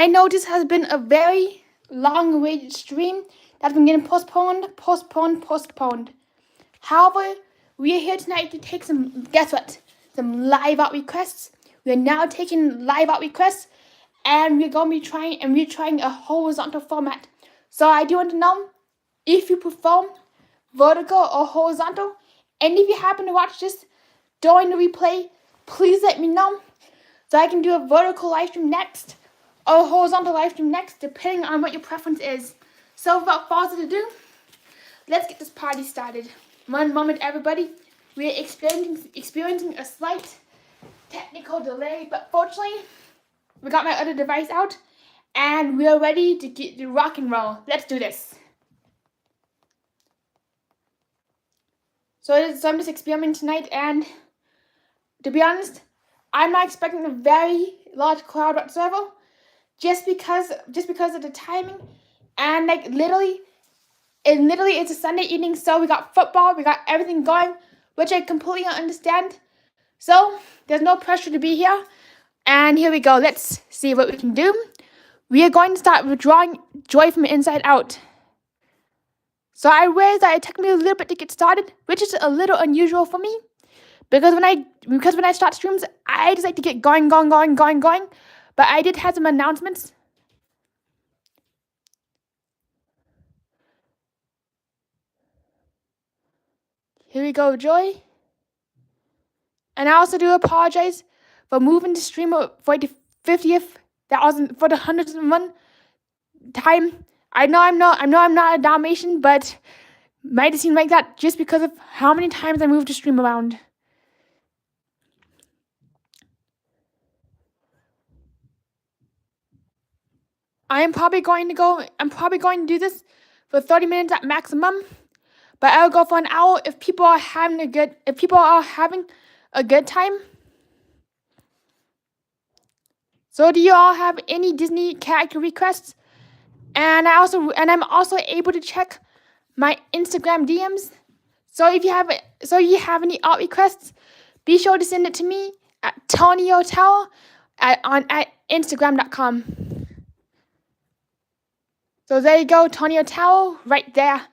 I know this has been a very long-awaited stream that's been getting postponed. However, we are here tonight to take some, guess what? Some live out requests. We are now taking live out requests, and we're trying a horizontal format. So I do want to know if you prefer vertical or horizontal, and if you happen to watch this during the replay, please let me know so I can do a vertical live stream next or a horizontal live stream next, depending on what your preference is. So without further ado, let's get this party started. One moment, everybody. We are experiencing a slight technical delay, but fortunately, we got my other device out, and we are ready to get the rock and roll. Let's do this. So I'm just experimenting tonight, and to be honest, I'm not expecting a very large crowd whatsoever, just because of the timing, and like literally it's a Sunday evening, so we got football, we got everything going, which I completely understand. So there's no pressure to be here, and here we go. Let's see what we can do. We are going to start withdrawing joy from inside out. So I realized that it took me a little bit to get started, which is a little unusual for me, because when I start streams, I just like to get going. But I did have some announcements. Here we go, Joy. And I also do apologize for moving the stream for the 50th, for the 101 time. I know I'm not a Dalmatian, but might seem like that just because of how many times I moved the stream around. I'm probably going to do this for 30 minutes at maximum, but I'll go for an hour if people are having a good time. So do you all have any Disney character requests? And I'm also able to check my Instagram DMs. So if you have any art requests, be sure to send it to me at TonyHotel at Instagram.com. So there you go, TonyHotel right there.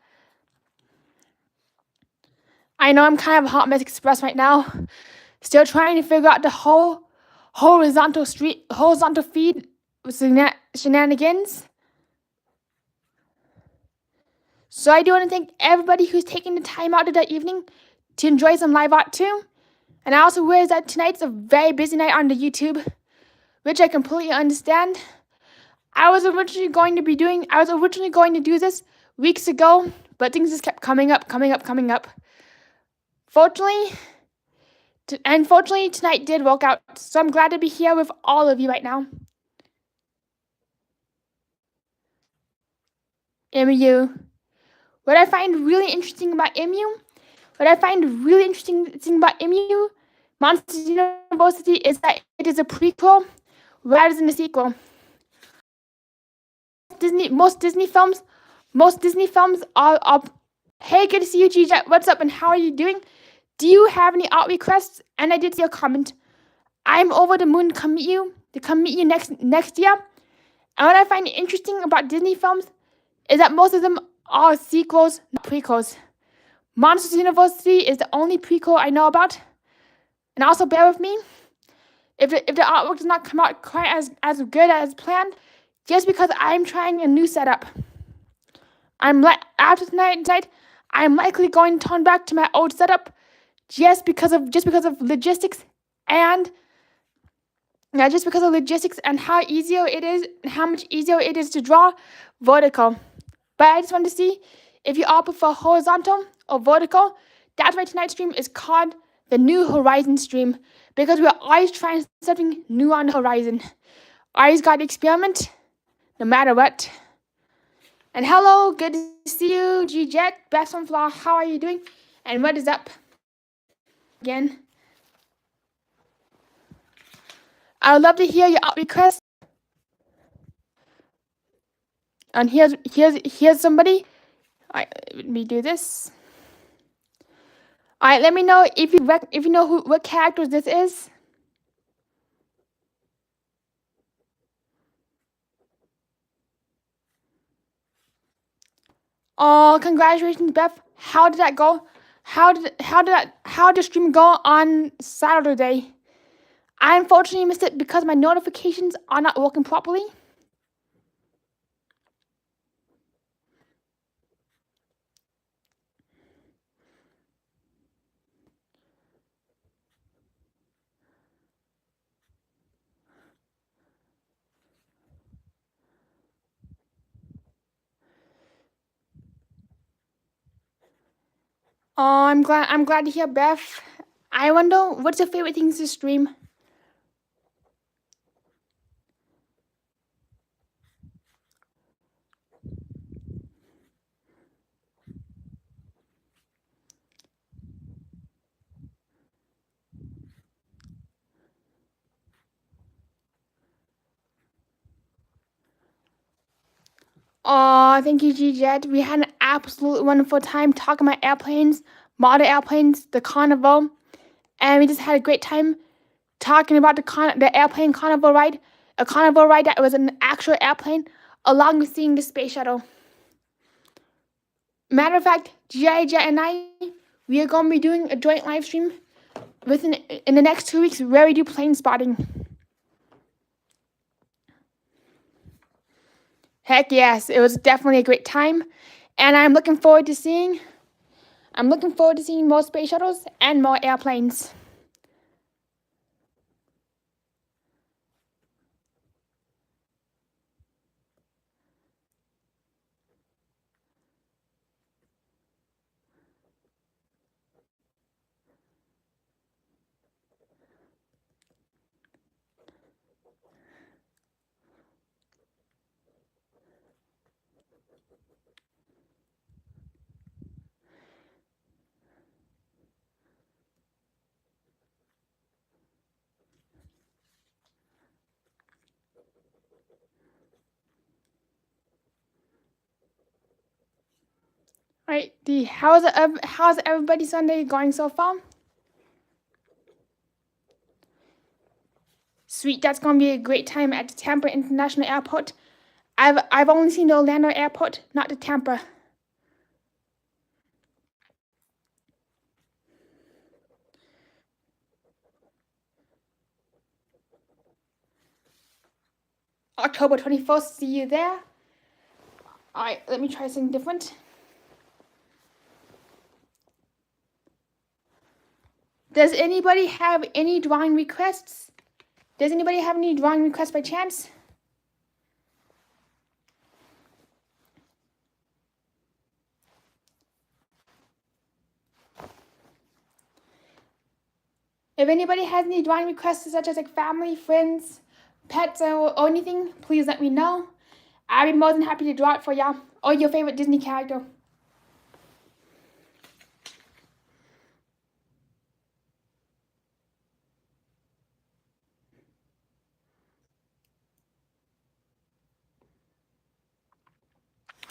I know I'm kind of a hot mess express right now. Still trying to figure out the whole horizontal feed shenanigans. So I do want to thank everybody who's taking the time out of that evening to enjoy some live art too. And I also realize that tonight's a very busy night on the YouTube, which I completely understand. I was originally going to do this weeks ago, but things just kept coming up. Fortunately, tonight did work out, so I'm glad to be here with all of you right now. MU. What I find really interesting about MU, Monsters University, is that it is a prequel rather than a sequel. Most Disney films are hey, good to see you, G-Jet. What's up and how are you doing? Do you have any art requests? And I did see a comment. I'm over the moon to come meet you next year. And what I find interesting about Disney films is that most of them are sequels, not prequels. Monsters University is the only prequel I know about. And also bear with me if the artwork does not come out quite as good as planned, just because I'm trying a new setup. After tonight, I'm likely going to turn back to my old setup just because of logistics and how much easier it is to draw vertical. But I just want to see if you all prefer horizontal or vertical. That's why tonight's stream is called the New Horizon stream, because we're always trying something new on the horizon. Always got to experiment, no matter what. And hello, good to see you, G-Jet, Best Sunflower, how are you doing? And what is up? Again. I would love to hear your art requests. And here's somebody. All right, let me do this. All right, let me know if you know what characters this is. Oh, congratulations, Beth. How did that go? How did the stream go on Saturday? I unfortunately missed it because my notifications are not working properly. Oh, I'm glad to hear, Beth. I wonder what's your favorite things to stream? Oh, thank you, G-Jet. We had an absolute wonderful time talking about airplanes, model airplanes, the carnival, and we just had a great time talking about the airplane carnival ride, a carnival ride that was an actual airplane, along with seeing the space shuttle. Matter of fact, G.I. Jet and I, we are going to be doing a joint live stream in the next 2 weeks where we do plane spotting. Heck yes, it was definitely a great time, and I'm looking forward to seeing more space shuttles and more airplanes. All right, how's everybody's Sunday going so far? Sweet, that's gonna be a great time at the Tampa International Airport. I've only seen the Orlando Airport, not the Tampa. October 21st, see you there. All right, let me try something different. Does anybody have any drawing requests? Does anybody have any drawing requests by chance? If anybody has any drawing requests, such as like family, friends, pets, or anything, please let me know. I'd be more than happy to draw it for y'all, or your favorite Disney character.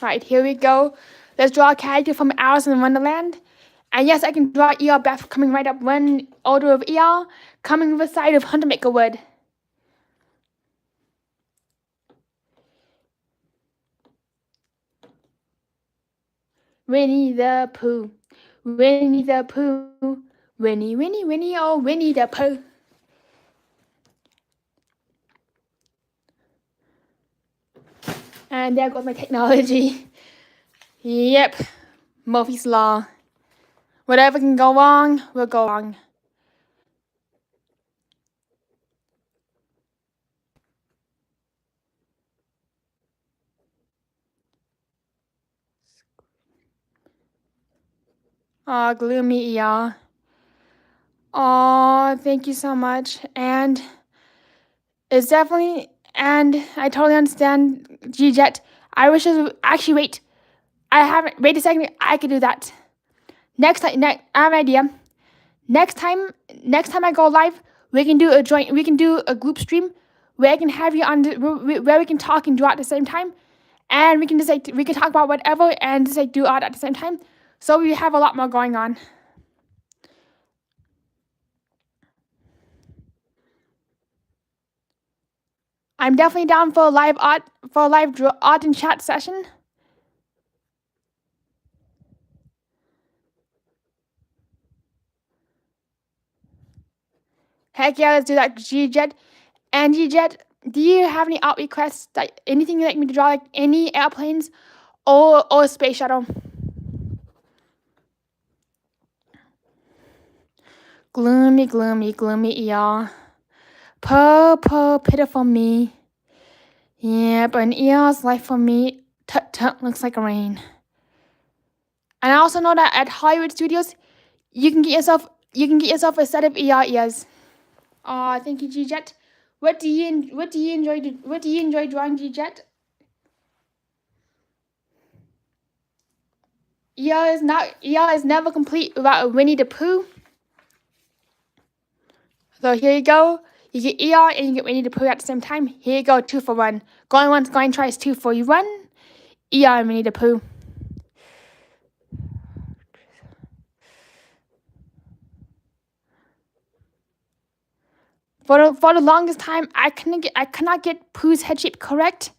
Right, here we go. Let's draw a character from Alice in Wonderland. And yes, I can draw ER Beth coming right up one order of ER, coming with a side of Hunter Maker Wood. Winnie the Pooh, Winnie the Pooh, Winnie, Winnie, Winnie, oh Winnie the Pooh. And there goes my technology. Yep, Murphy's Law. Whatever can go wrong, will go wrong. Aw, gloomy ER. Aw, thank you so much. And it's definitely, and I totally understand, G-Jet. I wish it was, actually, wait. Wait a second, I could do that. Next time, I have an idea. Next time I go live, we can do a group stream where I can have you on, where we can talk and draw at the same time. And we can just we can talk about whatever and just do art at the same time. So we have a lot more going on. I'm definitely down for a live art and chat session. Heck yeah, let's do that, G-Jet. And G-Jet, do you have any art requests? Like anything you'd like me to draw, like any airplanes or a space shuttle? Gloomy, gloomy, gloomy, y'all. Poor, pitiful me. Yeah, but an ER's life for me, tut, looks like rain. And I also know that at Hollywood Studios, you can get yourself a set of ER ears. Oh, thank you, G-Jet. What do you enjoy drawing, G-Jet? ER is never complete without a Winnie the Pooh. So here you go. You get ER and you get Winnie the Pooh at the same time. Here you go, 2 for 1. Going once, going twice, 2 for 1. ER and Winnie the Pooh. For the longest time, I cannot get Pooh's head shape correct.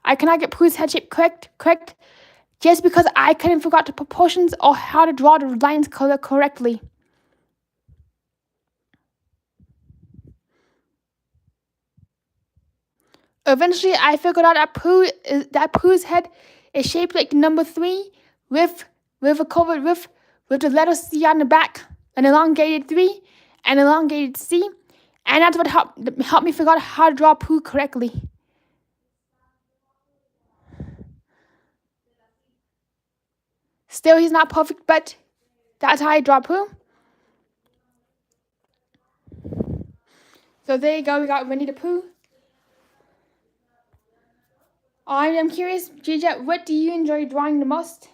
Correct. Just because I couldn't figure out the proportions or how to draw the lines correctly. Eventually, I figured out that Pooh's head is shaped like the number 3 with a covered with the letter C on the back, an elongated 3, an elongated C, and that's what helped me figure out how to draw Pooh correctly. Still, he's not perfect, but that's how I draw Pooh. So there you go, we got Winnie the Pooh. I'm curious, G-Jet, what do you enjoy drawing the most?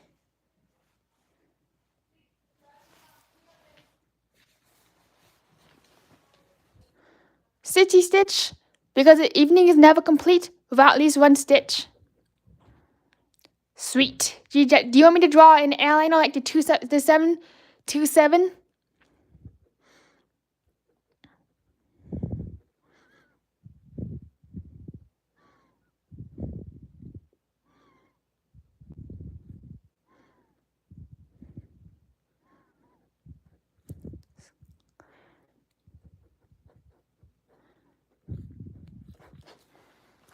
City Stitch, because the evening is never complete without at least one stitch. Sweet. G-Jet, do you want me to draw an airliner like the 727?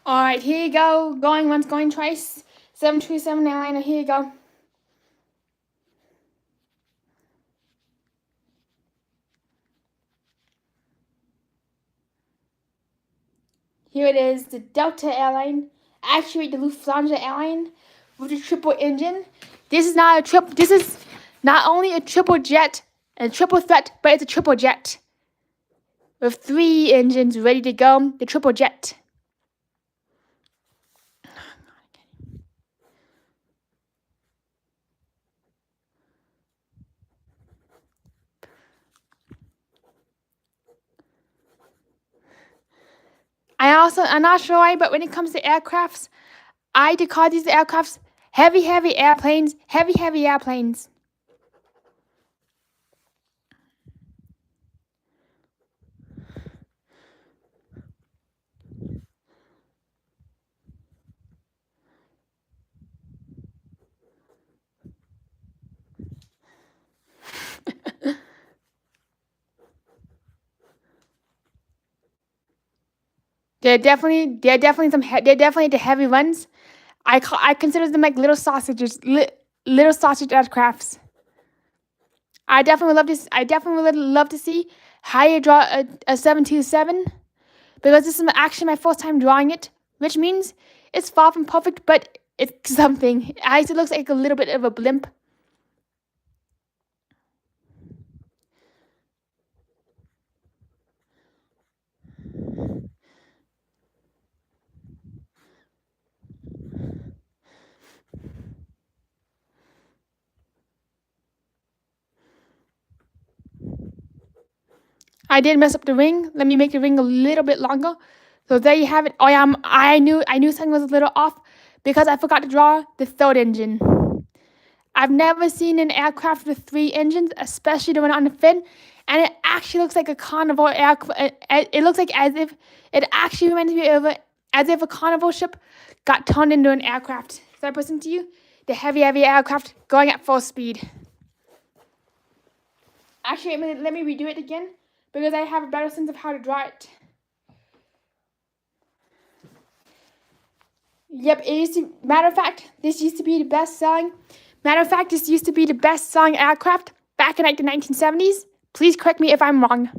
Alright, here you go. Going once, going twice. 727 airliner, here you go. Here it is, the Delta airline. Actuate the Lufthansa airline with a triple engine. This is not only a triple jet and a triple threat, but it's a triple jet. With 3 engines ready to go, the triple jet. I'm not sure why, but when it comes to aircrafts, I call these aircrafts heavy airplanes. They're definitely the heavy ones. I consider them like little sausages, little sausage aircrafts. I definitely would love to see how you draw a 727, because this is actually my first time drawing it, which means it's far from perfect, but it's something. It looks like a little bit of a blimp. I did mess up the ring. Let me make the ring a little bit longer. So there you have it. Oh yeah, I knew something was a little off because I forgot to draw the 3rd engine. I've never seen an aircraft with 3 engines, especially the one on the fin, and it actually looks like a carnival aircraft. It looks like as if it actually reminds me of as if a carnival ship got turned into an aircraft. So I present to you the heavy aircraft going at full speed. Actually, let me redo it again, because I have a better sense of how to draw it. Yep, it used to, matter of fact, this used to be the best-selling. Matter of fact, this used to be the best-selling aircraft back in like the 1970s. Please correct me if I'm wrong.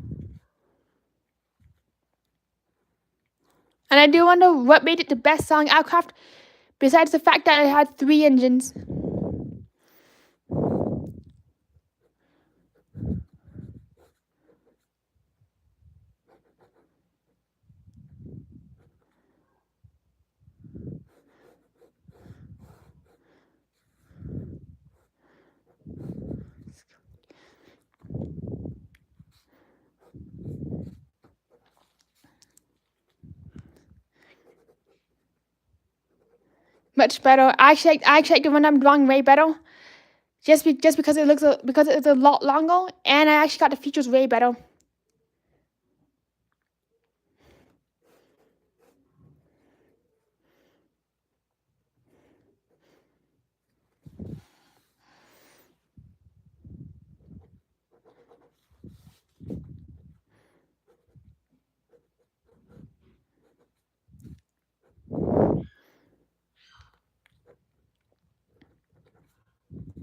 And I do wonder what made it the best-selling aircraft, besides the fact that it had 3 engines. Much better. I actually like the one I'm drawing way better. Just because it's a lot longer, and I actually got the features way better.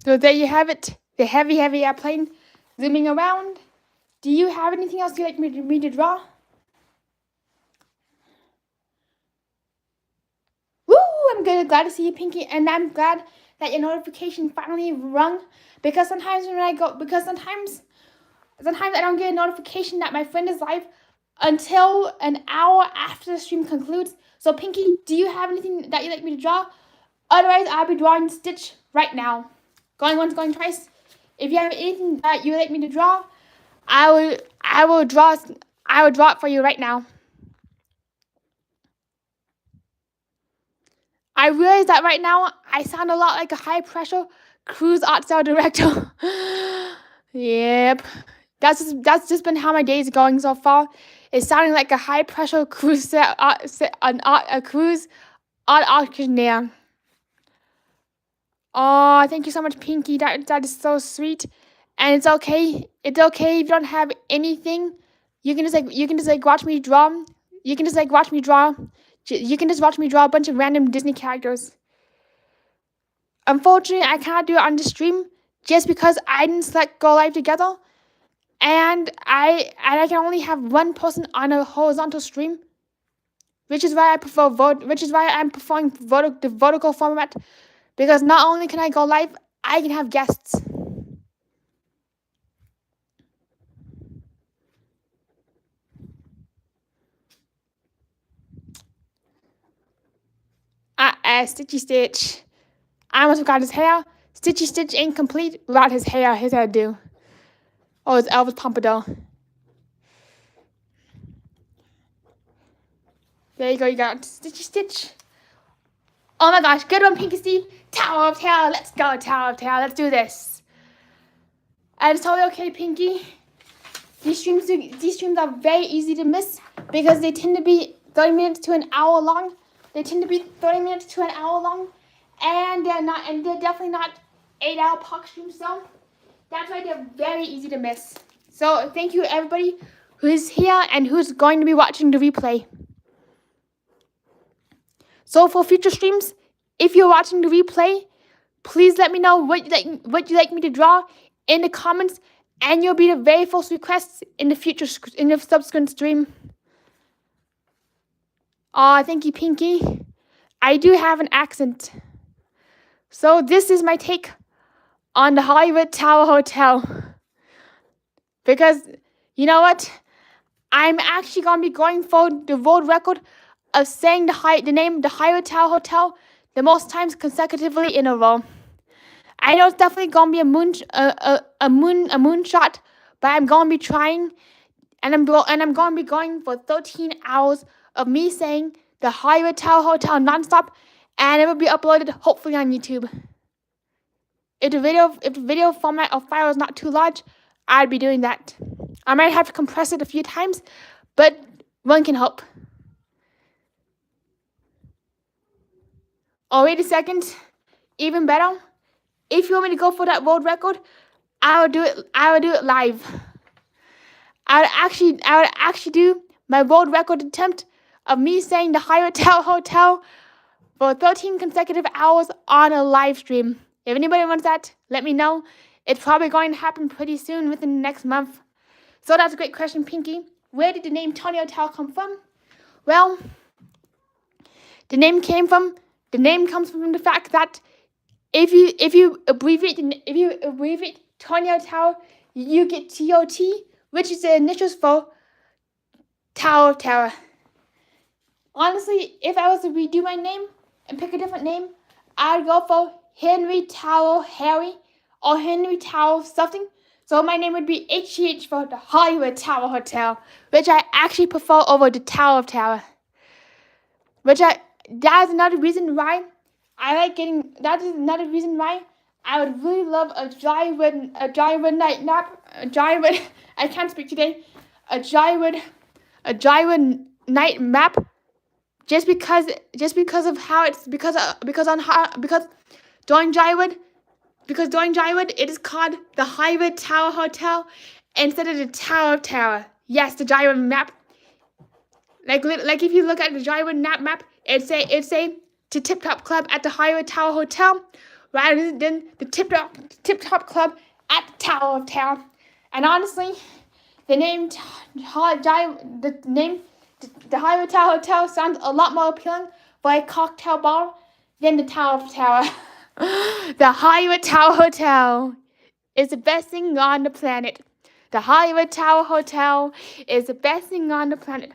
So there you have it, the heavy airplane zooming around. Do you have anything else you'd like me to draw? Woo! I'm glad to see you, Pinky, and I'm glad that your notification finally rung. Because sometimes sometimes I don't get a notification that my friend is live until an hour after the stream concludes. So Pinky, do you have anything that you'd like me to draw? Otherwise, I'll be drawing Stitch right now. Going once, going twice. If you have anything that you'd like me to draw, I will draw it for you right now. I realize that right now I sound a lot like a high pressure cruise art style director. Yep. That's just been how my days are going so far. It's sounding like a high pressure cruise cruise art auctioneer. Oh, thank you so much, Pinky. That is so sweet. And it's okay. It's okay if you don't have anything. You can just watch me draw. You can just watch me draw. You can just watch me draw a bunch of random Disney characters. Unfortunately, I cannot do it on the stream just because I didn't select Go Live Together, and I can only have one person on a horizontal stream, which is why I'm preferring the vertical format. Because not only can I go live, I can have guests. Stitchy Stitch. I almost forgot his hair. Stitchy Stitch ain't complete without his hairdo. Oh, it's Elvis Pompadour. There you go, you got Stitchy Stitch. Oh my gosh, good one, Pinky Steve. Tower of Terror, let's go, Tower of Terror, let's do this. And it's totally okay, Pinky. These streams are very easy to miss because they tend to be 30 minutes to an hour long. And they're definitely not 8-hour park streams, so that's why they're very easy to miss. So thank you everybody who's here and who's going to be watching the replay. So for future streams, if you're watching the replay, please let me know what you like me to draw in the comments, and you'll be the very first requests in the subsequent stream. Aw, thank you, Pinky. I do have an accent. So this is my take on the Hollywood Tower Hotel. Because, you know what? I'm actually going to be going for the world record of saying the name, the Hollywood Tower Hotel, the most times consecutively in a row. I know it's definitely going to be a moonshot, but I'm going to be trying, and I'm going to be going for 13 hours of me saying the Hollywood Tower Hotel nonstop, and it will be uploaded hopefully on YouTube. If the video format or file is not too large, I'd be doing that. I might have to compress it a few times, but one can hope. Oh, wait a second. Even better. If you want me to go for that world record, I will do it live. I would actually do my world record attempt of me saying the Hyatt Tower Hotel for 13 consecutive hours on a live stream. If anybody wants that, let me know. It's probably going to happen pretty soon within the next month. So that's a great question, Pinky. Where did the name Tony Hotel come from? Well, the name comes from the fact that if you abbreviate Tony Hotel, you get TOT, which is the initials for Tower of Terror. Honestly, if I was to redo my name and pick a different name, I'd go for Henry Tower Harry or Henry Tower something. So my name would be HTH for the Hollywood Tower Hotel, which I actually prefer over the Tower of Terror. That is another reason why I would really love a drywood night nap. I can't speak today. A drywood night map. Just because of how it's because during drywood it is called the Hollywood Tower Hotel instead of the Tower of Terror. Yes, the drywood map. Like if you look at the drywood map, it'd say to Tip Top Club at the Hollywood Tower Hotel, rather than the Tip Top Club at the Tower of Terror. And honestly, the Hollywood Tower Hotel sounds a lot more appealing for a cocktail bar than the Tower of Terror. The Hollywood Tower Hotel is the best thing on the planet. The Hollywood Tower Hotel is the best thing on the planet.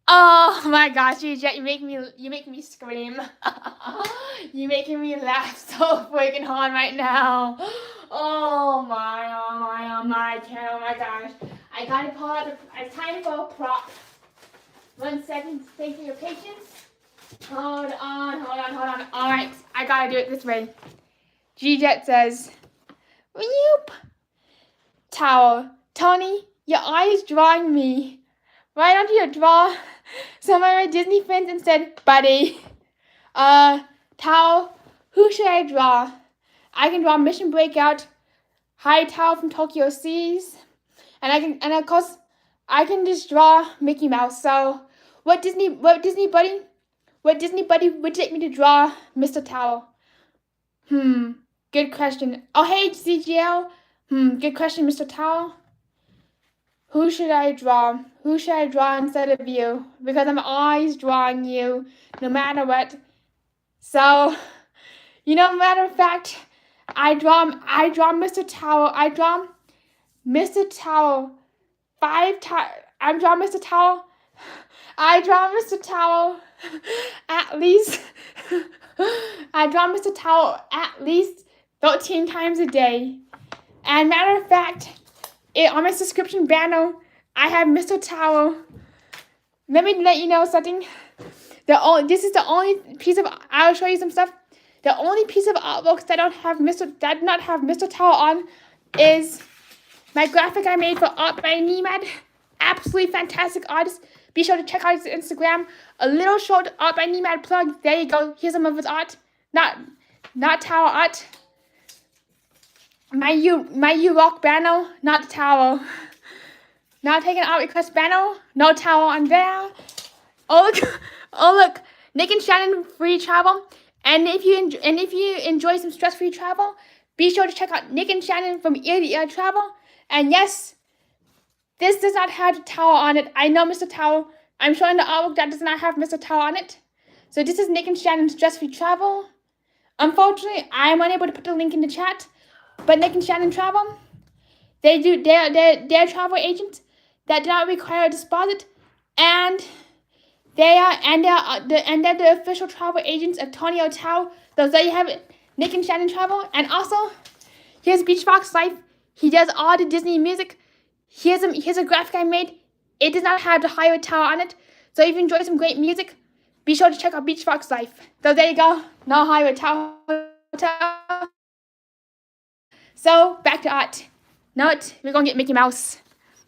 Oh my gosh, you make me scream. You're making me laugh so freaking hard right now. Oh my gosh. I gotta pull out it's time for a prop. 1 second, thank you for your patience. Hold on. Alright, I gotta do it this way. G-Jet says, Whoop! Tower. Tony, your eye is drawing me. Why don't you draw some of my Disney friends instead, buddy? Tower, who should I draw? I can draw Mission Breakout, High Tower from Tokyo Seas, and of course, I can just draw Mickey Mouse. So, what Disney buddy would you like me to draw, Mr. Tower? Good question. Oh, hey, CGL. Good question, Mr. Tower. Who should I draw? Who should I draw instead of you? Because I'm always drawing you, no matter what. So, matter of fact, I draw Mr. Tower. I draw Mr. Tower 5 times. I draw Mr. Tower at least. I draw Mr. Tower at least 13 times a day. And matter of fact, on my subscription banner, I have Mr. Tower. Let me let you know something. This is the only piece of. I'll show you some stuff. The only piece of artwork that did not have Mr. Tower on is my graphic I made for Art by Nemad. Absolutely fantastic artist. Be sure to check out his Instagram. A little short Art by Nemad plug. There you go. Here's some of his art. Not Tower art. My You Rock banner, not the Tower. Now taking art request banner, no Tower on there. Oh look, Nick and Shannon free travel. And if you enjoy some stress-free travel, be sure to check out Nick and Shannon from Ear to Ear Travel. And yes, this does not have the Tower on it. I know, Mr. Tower. I'm showing the artwork that does not have Mr. Tower on it. So this is Nick and Shannon's stress-free travel. Unfortunately, I am unable to put the link in the chat. But Nick and Shannon Travel, they're travel agents that do not require a deposit, and they're the official travel agents of Tony Hotel. So there you have it, Nick and Shannon Travel. And also, here's Beach Fox Life. He does all the Disney music. Here's a graphic I made. It does not have the Hollywood Tower on it. So if you enjoy some great music, be sure to check out Beach Fox Life. So there you go. No Hollywood Tower Hotel. So, back to art. Now we're going to get Mickey Mouse.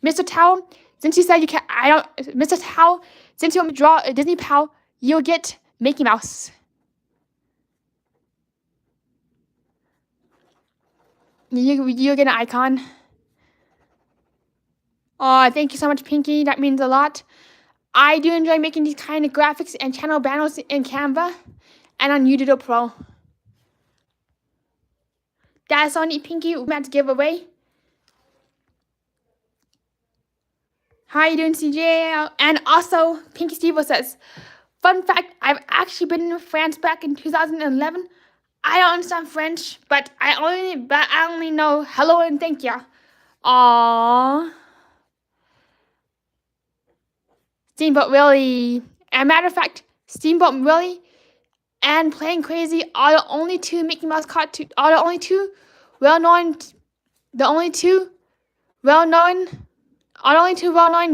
Mr. Tower, since you said you can't, Mr. Tower, since you want me to draw a Disney pal, you'll get Mickey Mouse. You get an icon. Oh, thank you so much, Pinky. That means a lot. I do enjoy making these kind of graphics and channel banners in Canva and on YouTube Pro. That's all neat, Pinky. We're about to give away. How you doing, CJ? And also, Pinky Steve says, fun fact, I've actually been in France back in 2011. I don't understand French, but I only know hello and thank you. Aww. Steamboat Willie. And matter of fact, Steamboat Willie and Playing Crazy are the only two Mickey Mouse cartoons. Are the only two well-known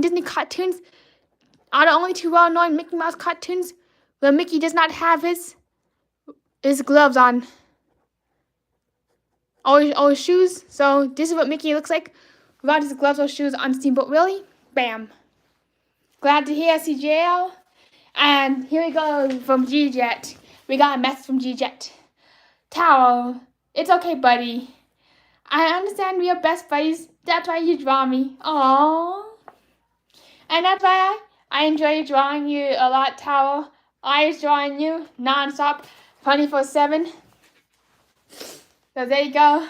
Disney cartoons. Are the only two well-known Mickey Mouse cartoons where Mickey does not have his gloves on or shoes. So this is what Mickey looks like without his gloves or shoes on Steamboat Willie. Bam. Glad to hear, CJL. And here we go from G-Jet. We got a message from G-Jet. Towel. It's okay, buddy. I understand we are best buddies. That's why you draw me. Aww. And that's why I enjoy drawing you a lot, Towel. I is drawing you non-stop, 24/7. So there you go.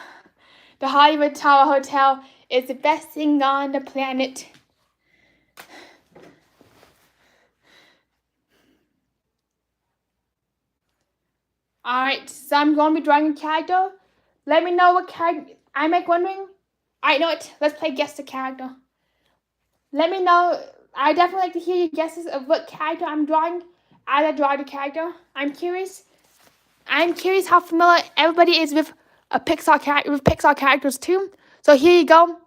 The Hollywood Tower Hotel is the best thing on the planet. Alright, so I'm going to be drawing a character. Let me know what character. I'm like wondering. I know it. Let's play Guess the Character. Let me know. I definitely like to hear your guesses of what character I'm drawing as I draw the character. I'm curious. How familiar everybody is with Pixar characters too. So here you go.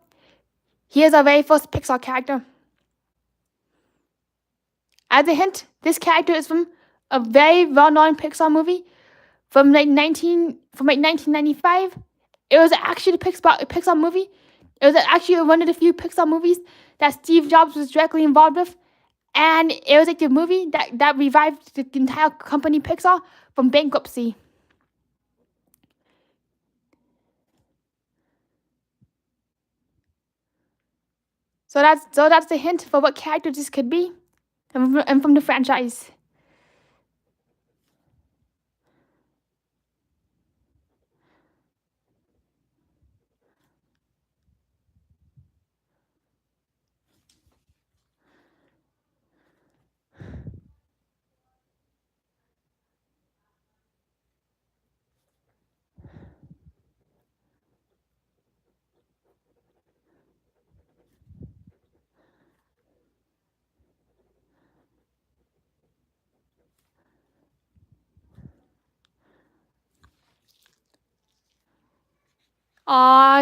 Here's our very first Pixar character. As a hint, this character is from a very well-known Pixar movie from 1995. It was actually a Pixar movie. It was actually one of the few Pixar movies that Steve Jobs was directly involved with. And it was like the movie that revived the entire company Pixar from bankruptcy. So that's the hint for what character this could be, and from the franchise.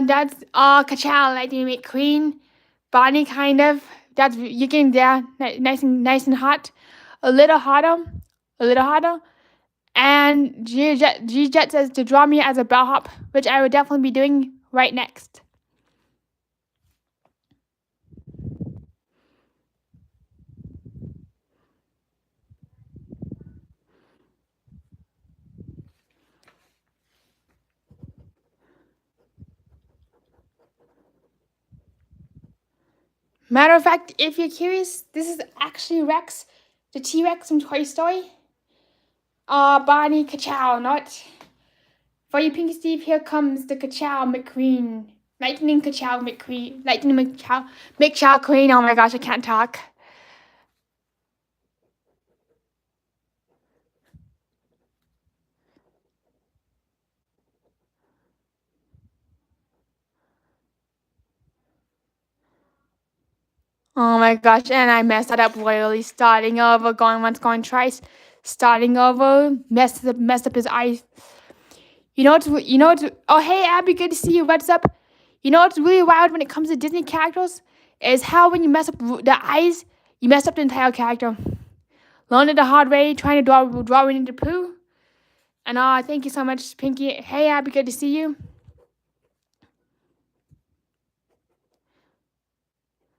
That's Ka-chow, Lightning McQueen, Bonnie kind of. That's you're getting there, nice and hot, a little hotter. And G-Jet says to draw me as a bellhop, which I would definitely be doing right next. Matter of fact, if you're curious, this is actually Rex, the T-Rex from Toy Story. Bonnie Ka-chow, not. For you, Pinky Steve, here comes the Ka-chow McQueen. Lightning Ka-chow McQueen. Lightning McChow Queen. Oh my gosh, I can't talk. Oh my gosh, and I messed that up royally. Starting over, going once, going twice. Starting over, messed up his eyes. Oh, hey, Abby, good to see you. What's up? You know what's really wild when it comes to Disney characters? Is how when you mess up the eyes, you mess up the entire character. Learned it the hard way, trying to draw Winnie the Pooh. And thank you so much, Pinky. Hey, Abby, good to see you.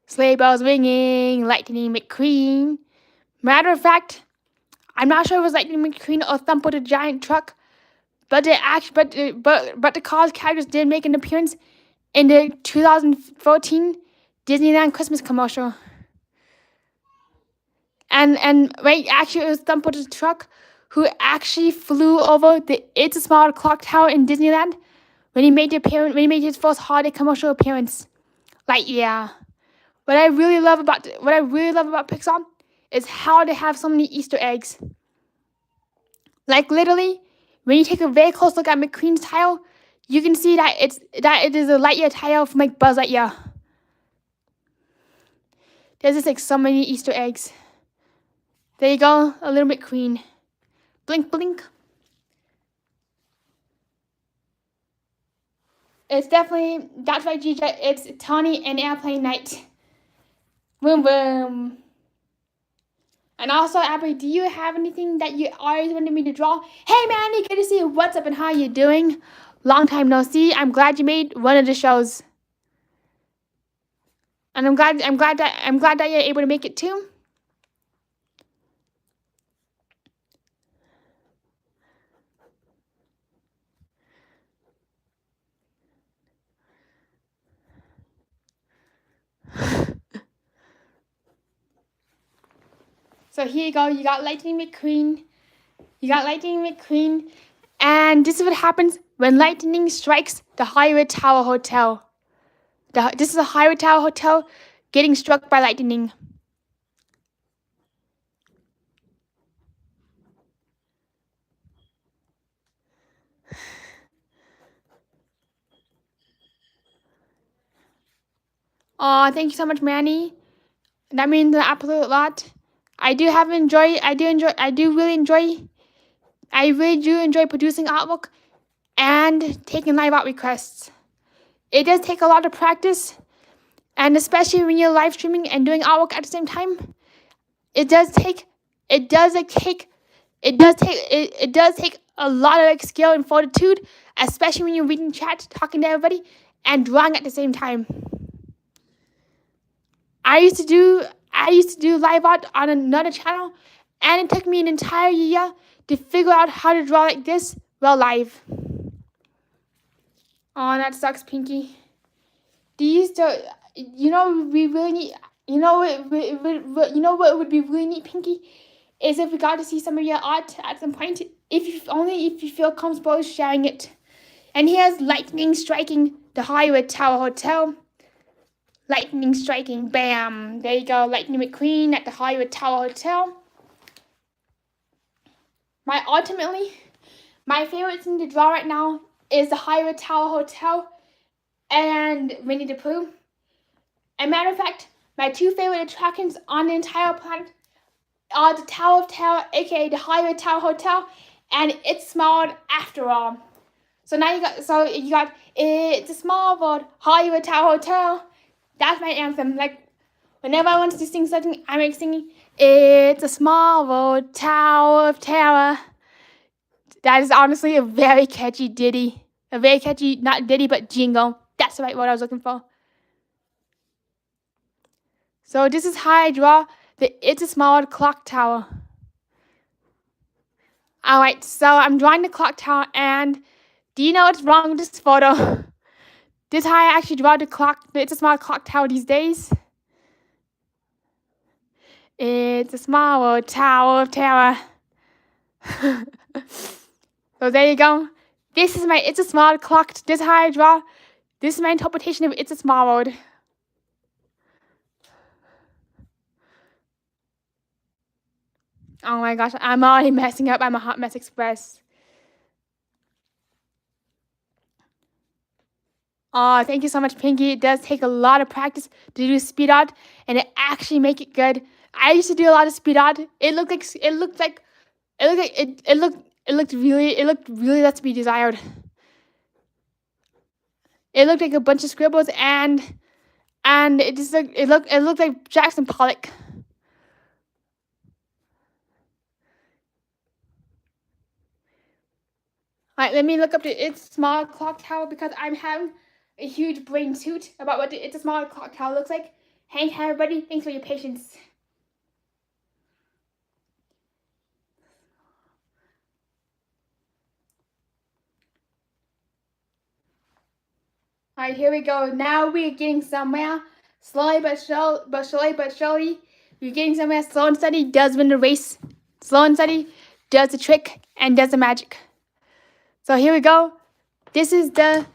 Sleigh bells ringing, Lightning McQueen. Matter of fact, I'm not sure if it was Lightning McQueen or Thumper the Giant Truck, but the cause characters did make an appearance in the 2014 Disneyland Christmas commercial. And wait, actually, it was Thumper's truck who actually flew over the It's a Small World clock tower in Disneyland when he made his first holiday commercial appearance. Like, yeah. What I really love about Pixar is how they have so many Easter eggs. Like, literally, when you take a very close look at McQueen's tile, you can see that it is a Lightyear tile from like Buzz Lightyear. There's just like so many Easter eggs. There you go, a little McQueen. Blink, blink. It's definitely, that's right, GJ, it's Tawny and Airplane Night. Boom, boom. And also, Abby, do you have anything that you always wanted me to draw? Hey, Manny, good to see you. What's up and how you doing? Long time no see. I'm glad you made one of the shows. And I'm glad that you're able to make it too. So here you go. You got Lightning McQueen. And this is what happens when lightning strikes the Hollywood Tower Hotel. This is a Hollywood Tower Hotel getting struck by lightning. Aw, thank you so much, Manny. That means an absolute lot. I really do enjoy producing artwork and taking live art requests. It does take a lot of practice, and especially when you're live streaming and doing artwork at the same time, it does take a lot of like skill and fortitude, especially when you're reading chat, talking to everybody, and drawing at the same time. I used to do live art on another channel, and it took me an entire year to figure out how to draw like this while live. Oh, that sucks, Pinky. You know what would be really neat, Pinky, is if we got to see some of your art at some point, if you feel comfortable sharing it. And here's lightning striking the Hollywood Tower Hotel. Lightning striking, bam. There you go, Lightning McQueen at the Hollywood Tower Hotel. My favorite thing to draw right now is the Hollywood Tower Hotel and Winnie the Pooh. As a matter of fact, my two favorite attractions on the entire planet are the Tower of Terror, aka the Hollywood Tower Hotel, and It's Small World After All. So now you got It's a Small World, Hollywood Tower Hotel. That's my anthem. Like, whenever I want to sing something, I'm like singing, It's a Small World, Tower of Terror. That is honestly a very catchy ditty. A very catchy, not ditty, but jingle. That's the right word I was looking for. So this is how I draw the It's a Small World clock tower. Alright, so I'm drawing the clock tower, and do you know what's wrong with this photo? This is how I actually draw the It's a Small World clock tower these days. It's a small world, Tower of Terror. So there you go. This is my It's a Small World clock. This is how I draw. This is my interpretation of It's a Small World. Oh my gosh, I'm already messing up. I'm a hot mess express. Oh, thank you so much, Pinky. It does take a lot of practice to do speed art, and it actually make it good. I used to do a lot of speed art. It looked really left to be desired. It looked like a bunch of scribbles, and it looked like Jackson Pollock. Alright, let me look up the It's a Small Clock Tower because I'm having a huge brain toot about what the It's a Small Clock Tower looks like. Hey everybody, thanks for your patience. Alright, here we go. Now we're getting somewhere. Slowly but surely, we're getting somewhere. Slow and steady does win the race. Slow and steady does the trick and does the magic. So here we go. This is what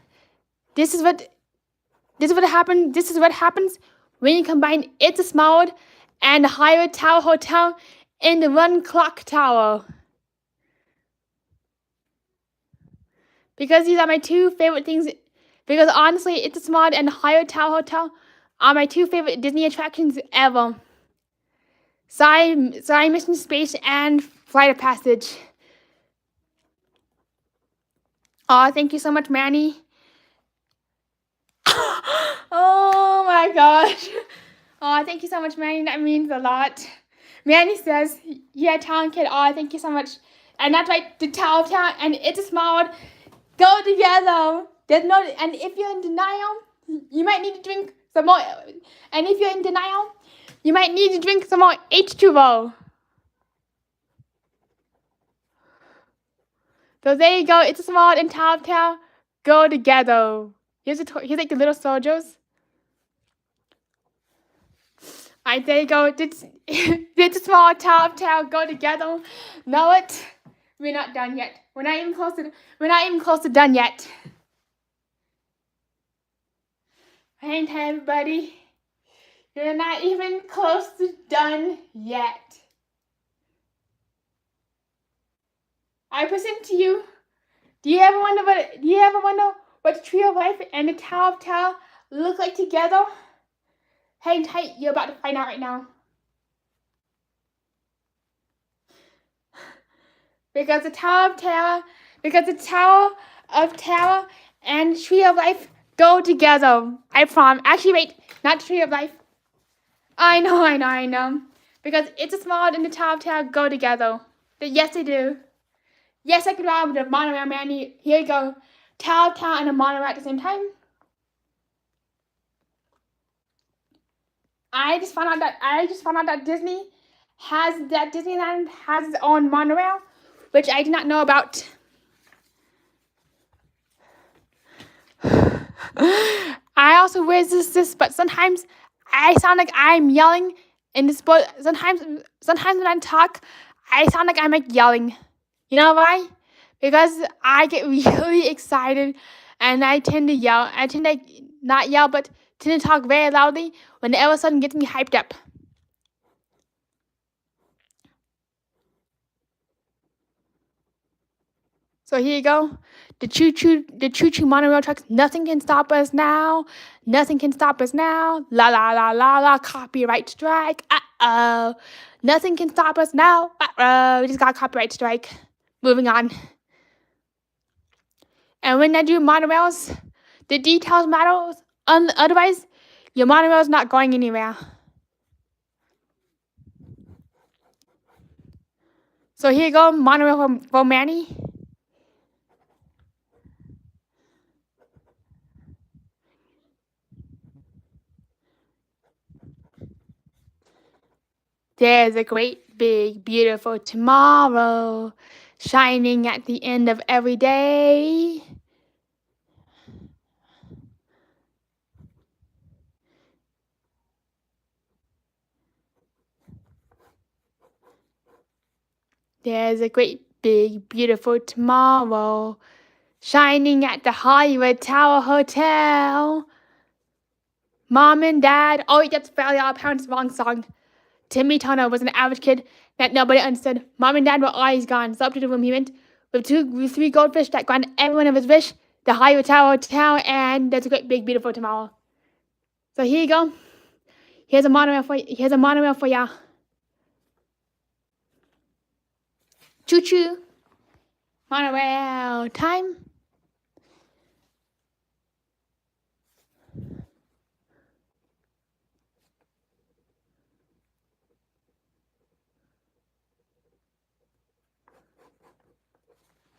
happens when you combine It's a Small World and the Higher Tower Hotel in the One Clock Tower. Because these are my two favorite things. Because honestly, It's a Small World and the Higher Tower Hotel are my two favorite Disney attractions ever. Sorry, Mission Space and Flight of Passage. Oh, thank you so much, Manny. Oh my gosh. Oh, thank you so much, Manny. That means a lot. Manny says, yeah, Town Kid. Oh, thank you so much. And that's right, the Tower of Town and It's a Small World go together. There's no, and if you're in denial, you might need to drink some more. And if you're in denial, you might need to drink some more H2O. So there you go. It's a Small World and Tower of Town go together. Here's like the little soldiers. Alright, there you go. It's a Small World, Tower of Town go together. Know what? We're not done yet. We're not even close to done yet. Hang tight, everybody. You're not even close to done yet. I present to you. Do you ever wonder what the Tree of Life and the Tower of Town look like together? Hang tight. You're about to find out right now. Because the Tower of Tower and Tree of Life go together. I promise. Actually, wait, not Tree of Life. I know. Because It's a Small World and the Tower of Tower go together. Yes, they do. Yes, I can ride with the monorail, Manny. Here you go. Tower of Tower and a monorail at the same time. I just found out that Disneyland has its own monorail, which I did not know about. I also resist this, but sometimes I sound like I'm yelling in this boat. Sometimes when I talk, I sound like I'm like yelling. You know why? Because I get really excited and I tend to yell. I tend to not yell, but tend to talk very loudly whenever something gets me hyped up. So here you go. The choo-choo monorail trucks. Nothing can stop us now. Nothing can stop us now. La la la la la. Copyright strike. Uh-oh. Nothing can stop us now. Uh-oh. We just got a copyright strike. Moving on. And when I do monorails, the details matter. Otherwise, your monorail is not going anywhere. So here you go, monorail for Manny. There's a great, big, beautiful tomorrow shining at the end of every day. There's a great, big, beautiful tomorrow shining at the Hollywood Tower Hotel. Mom and Dad, oh, that's Fairly Odd Parents' wrong song. Timmy Turner was an average kid that nobody understood. Mom and Dad were always gone. So up to the room he went with three goldfish that granted every one of his wish. The Hollywood Tower Hotel, and there's a great, big, beautiful tomorrow. So here you go. Here's a monorail for ya. Choo choo. Monorail time.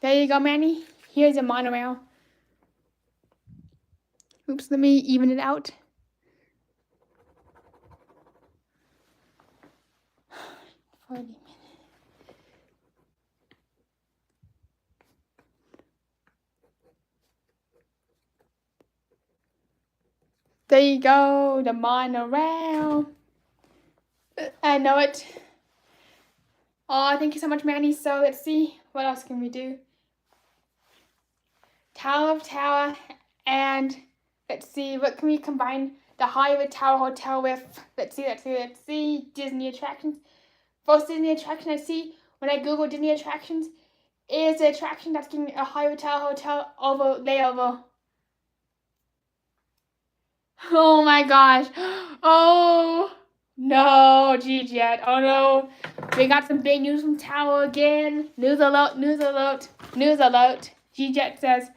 There you go, Manny. Here's a monorail. Oops, let me even it out. There you go, the monorail. I know it. Oh, thank you so much, Manny. So let's see, what else can we do? Tower of Tower, and let's see, what can we combine the Hollywood Tower Hotel with? Let's see, Disney attractions. First Disney attraction I see when I Google Disney attractions is the attraction that's getting a Hollywood Tower Hotel layover. Oh my gosh. Oh no, G-Jet. Oh no. We got some big news from Tower again. News alert, news alert, news alert. G-Jet says,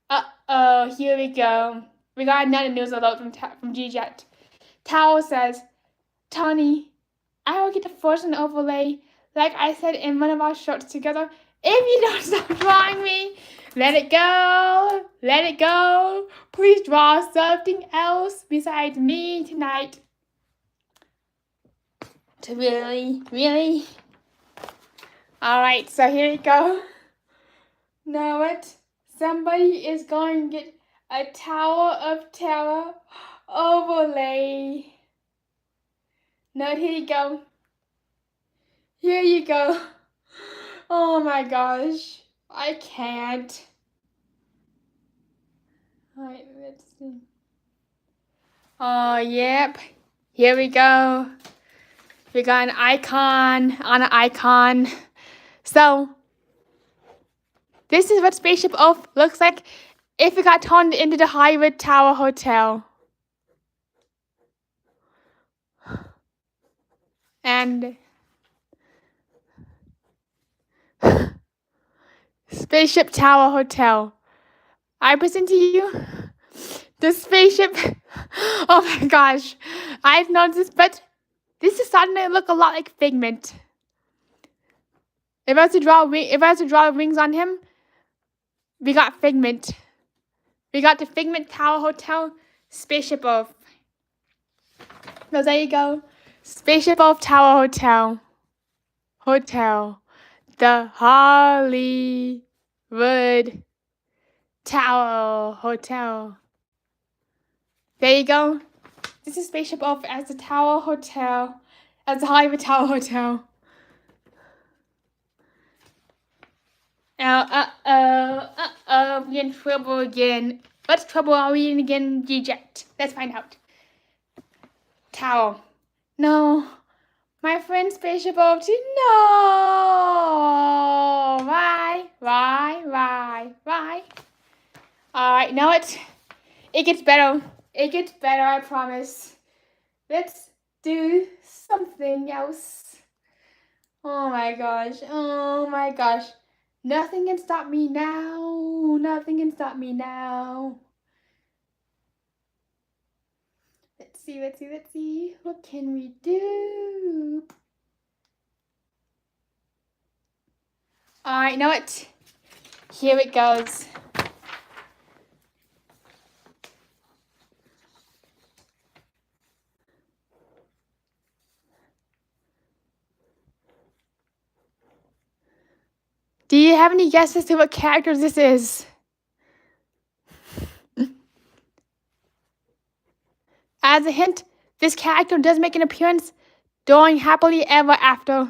uh-oh, here we go. We got another news alert from G-Jet. Tower says, Tony, I will get the frozen overlay like I said in one of our shorts together. If you don't stop drawing me, let it go, let it go. Please draw something else besides me tonight. Really? Alright, so here we go. Now what? Somebody is going to get a Tower of Terror overlay. Now here you go. Here you go. Oh my gosh. I can't. Alright, let's see. Oh, yep. Here we go. We got an icon on an icon. So, this is what Spaceship Earth looks like if it got turned into the Hollywood Tower Hotel. And Spaceship Tower Hotel. I present to you the spaceship. Oh my gosh. I've noticed, but this is starting to look a lot like Figment. If I was to draw wings on him, we got Figment. We got the Figment Tower Hotel Spaceship Earth. So there you go. Spaceship Earth Tower Hotel. The Hollywood Tower Hotel. There you go. This is Spaceship Earth as the Tower Hotel. As the Hollywood Tower Hotel. We're in trouble again. What trouble are we in again, G-Jet? Let's find out. Tower. No. My friend Spaceship Earth. No. Why? Alright, now it gets better. It gets better, I promise. Let's do something else. Oh my gosh. Nothing can stop me now. Let's see. What can we do? Alright, know it. Here it goes. Do you have any guesses to what character this is? As a hint, this character does make an appearance during Happily Ever After.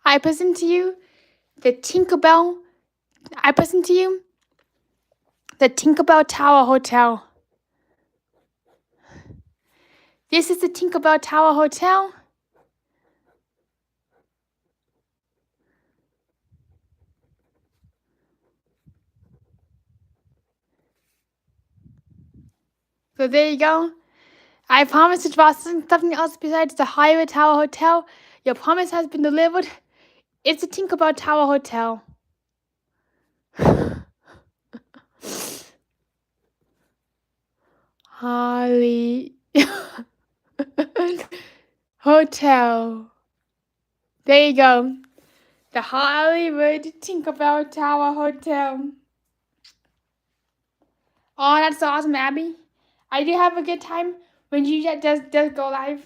I present to you the Tinkerbell Tower Hotel. This is the Tinkerbell Tower Hotel. So there you go. I promise to draw something else besides the Hollywood Tower Hotel. Your promise has been delivered. It's the Tinkerbell Tower Hotel. Holly Hotel. There you go. The Hollywood Tinkerbell Tower Hotel. Oh, that's so awesome, Abby. I do have a good time when Gigi does go live.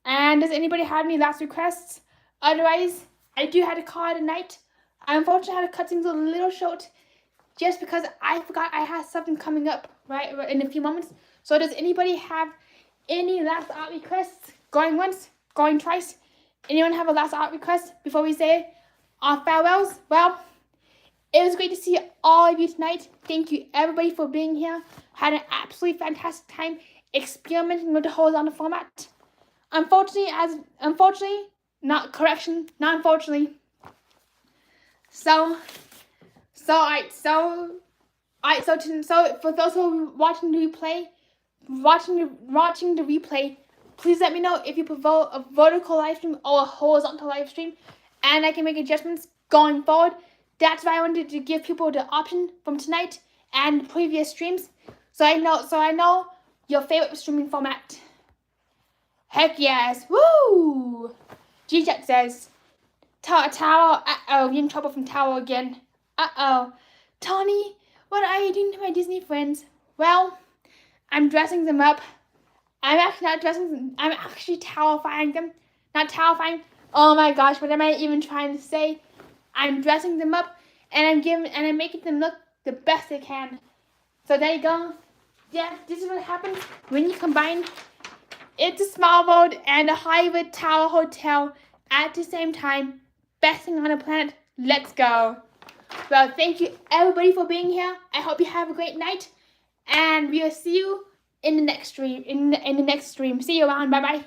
And does anybody have any last requests? Otherwise, I do have to call it a night. I unfortunately had to cut things a little short just because I forgot I had something coming up right in a few moments. So does anybody have any last art requests? Going once, going twice. Anyone have a last art request before we say our farewells? Well, it was great to see all of you tonight. Thank you everybody for being here. Had an absolutely fantastic time experimenting with the horizontal format. Unfortunately, not unfortunately. So for those who are watching the replay, please let me know if you prefer a vertical live stream or a horizontal live stream, and I can make adjustments going forward. That's why I wanted to give people the option from tonight and previous streams, so I know your favorite streaming format. Heck yes, woo! G-Jet says, Tower, uh-oh, you're in trouble from Tower again. Uh-oh. Tony, what are you doing to my Disney friends? Well, I'm dressing them up. I'm actually not dressing them, I'm actually terrifying them. Not terrifying. Oh my gosh, what am I even trying to say? I'm dressing them up and I'm making them look the best they can. So there you go. Yeah, this is what happens when you combine It's a Small World and a Hollywood Tower Hotel at the same time. Best thing on the planet. Let's go. Well, thank you everybody for being here. I hope you have a great night, and we'll see you in the next stream. See you around. Bye bye.